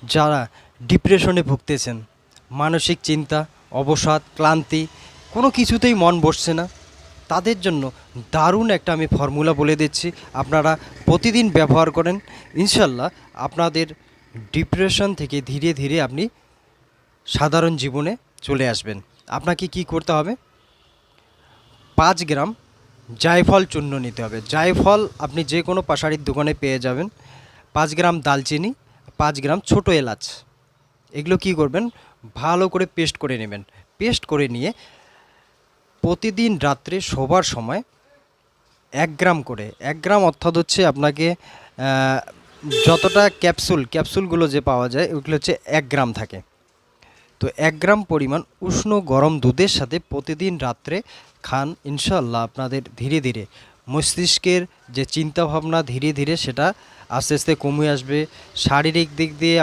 যারা ডিপ্রেশনে ভুগতেছেন, মানসিক চিন্তা, অবসাদ, ক্লান্তি, কোনো কিছুতেই মন বসছে না, তাদের জন্য দারুণ একটা আমি ফর্মুলা বলে দিচ্ছি। আপনারা প্রতিদিন ব্যবহার করেন, ইনশাল্লাহ আপনাদের ডিপ্রেশন থেকে ধীরে ধীরে আপনি সাধারণ জীবনে চলে আসবেন। আপনাকে কি করতে হবে? 5 গ্রাম জায়ফল চূর্ণ নিতে হবে। জায়ফল আপনি যে কোনো পাশারির দোকানে পেয়ে যাবেন। 5 গ্রাম দালচিনি, 5 গ্রাম ছোটো এলাচ, এগুলো কি করবেন? ভালো করে পেস্ট করে নেবেন। পেস্ট করে নিয়ে প্রতিদিন রাত্রে শোবার সময় 1 গ্রাম করে, 1 গ্রাম অর্থাৎ হচ্ছে আপনাকে যতটা ক্যাপসুলগুলো যে পাওয়া যায় ওগুলো হচ্ছে 1 গ্রাম থাকে। তো 1 গ্রাম পরিমাণ উষ্ণ গরম দুধের সাথে প্রতিদিন রাত্রে খান, ইনশাল্লাহ আপনাদের ধীরে ধীরে মস্তিষ্কের যে চিন্তাভাবনা ধীরে ধীরে সেটা আস্তে আস্তে কমে আসবে। শারীরিক দিক দিয়ে